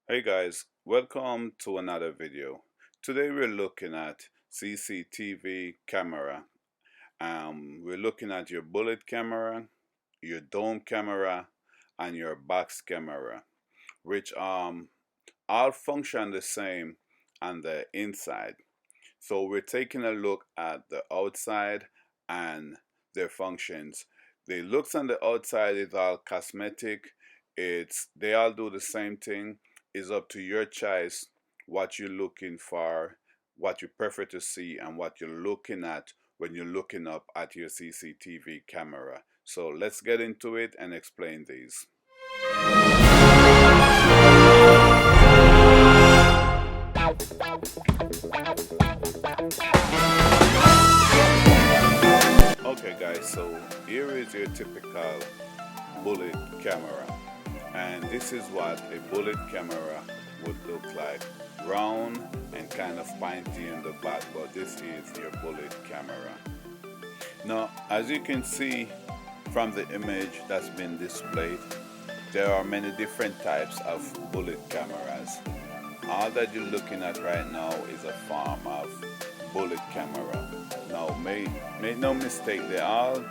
Hey guys, welcome to another video. Today we're looking at CCTV camera. We're looking at your bullet camera, your dome camera, and your box camera, which all function the same on the inside. So we're taking a look at the outside and their functions. The looks on the outside is all cosmetic. They all do the same thing. It's up to your choice what you're looking for, what you prefer to see, and what you're looking at when you're looking up at your CCTV camera. So let's get into it and explain these. Okay guys, so here is your typical bullet camera, and this is what a bullet camera would look like. Round and kind of pointy in the back, but this is your bullet camera. Now as you can see from the image that's been displayed, there are many different types of bullet cameras. All that you're looking at right now is a form of bullet camera. Now make no mistake, they all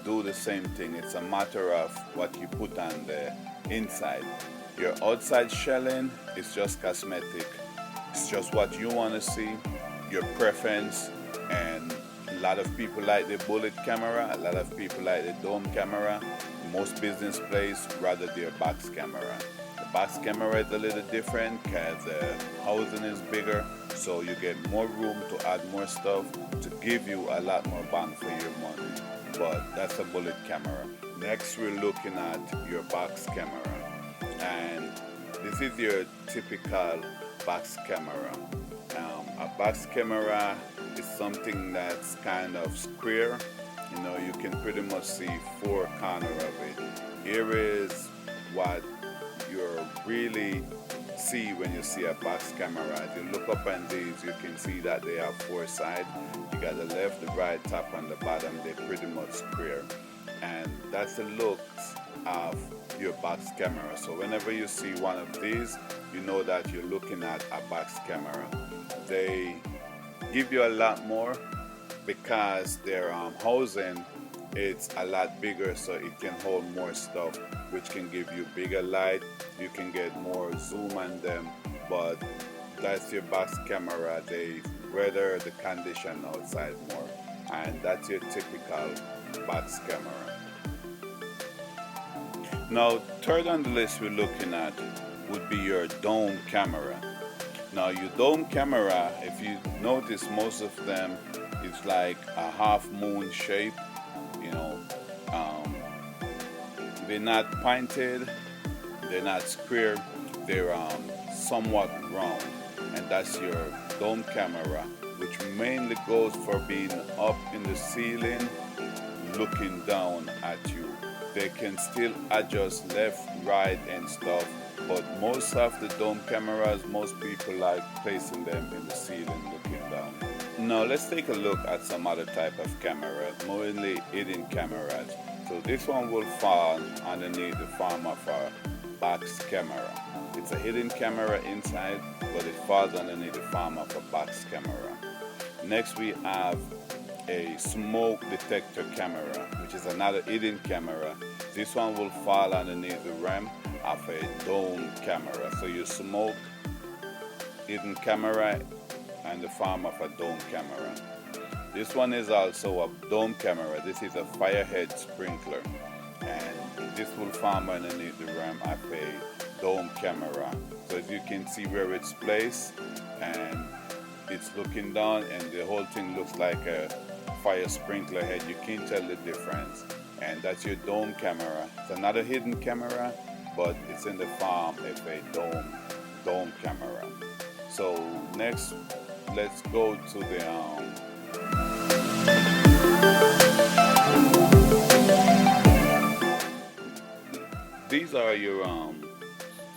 do the same thing. It's a matter of what you put on the inside. Your outside shelling is just cosmetic. It's just what you want to see, your preference, and a lot of people like the bullet camera, a lot of people like the dome camera. Most business places rather their box camera. The box camera is a little different because the housing is bigger, so you get more room to add more stuff to give you a lot more bang for your money. But that's a bullet camera. Next we're looking at your box camera, and this is your typical box camera. A box camera is something that's kind of square. You can pretty much see four corners of it. Here is what you really see when you see a box camera. If you look up on these, you can see that they have four sides. You got the left, the right, top, and the bottom. They're pretty much square, and that's the looks of your box camera. So whenever you see one of these, you know that you're looking at a box camera. They give you a lot more because their housing it's a lot bigger, so it can hold more stuff, which can give you bigger light. You can get more zoom on them, but that's your box camera. They weather the condition outside more, and that's your typical box camera. Now third on the list we're looking at would be your dome camera. Now your dome camera, if you notice, most of them is like a half moon shape. you know they're not pointed, they're not square, they're somewhat round, and that's your dome camera, which mainly goes for being up in the ceiling looking down at you. They can still adjust left, right, and stuff, but most of the dome cameras, most people like placing them in the ceiling looking down. Now let's take a look at some other type of cameras, mainly hidden cameras. So this one will fall underneath the form of a box camera. It's a hidden camera inside, but it falls underneath the form of a box camera. Next we have a smoke detector camera, which is another hidden camera. This one will fall underneath the rim of a dome camera. So your smoke hidden camera and the form of a dome camera. This one is also a dome camera. This is a firehead sprinkler, and this will form underneath the rim of a dome camera. So as you can see where it's placed, and it's looking down, and the whole thing looks like a fire sprinkler head. You can't tell the difference, and that's your dome camera. It's another hidden camera, but it's in the form of a dome camera. So next, let's go to the these are your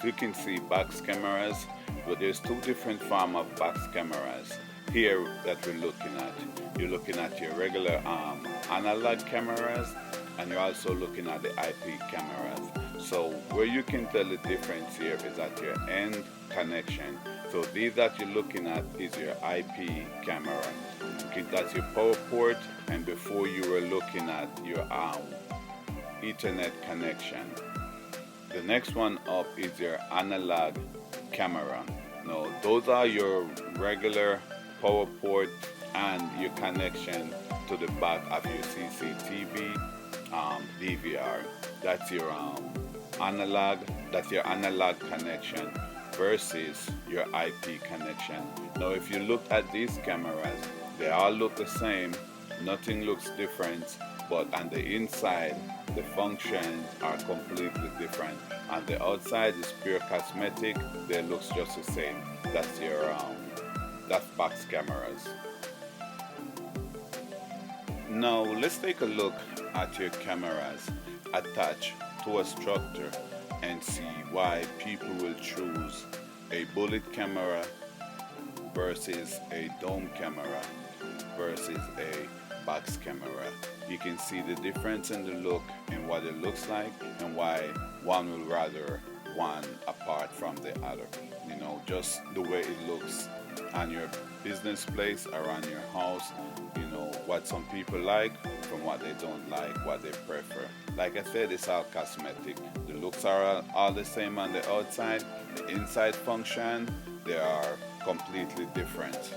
you can see box cameras, but there's two different form of box cameras here that we're looking at. You're looking at your regular analog cameras, and you're also looking at the IP cameras. So where you can tell the difference here is at your end connection. So these that you're looking at is your IP camera. Okay, that's your power port, and before you were looking at your Ethernet connection. The next one up is your analog camera. Now those are your regular power port and your connection to the back of your CCTV DVR. That's your analog connection versus your IP connection. Now if you look at these cameras, they all look the same, nothing looks different, but on the inside the functions are completely different. On the outside is pure cosmetic, they looks just the same. That's your that's box cameras. Now let's take a look at your cameras attached to a structure and see why people will choose a bullet camera versus a dome camera versus a box camera. You can see the difference in the look and what it looks like, and why one will rather one apart from the other. You know, just the way it looks on your business place or on your house. You know, what some people like from what they don't like, what they prefer. Like I said, it's all cosmetic. The looks are all the same on the outside. The inside function, they are completely different.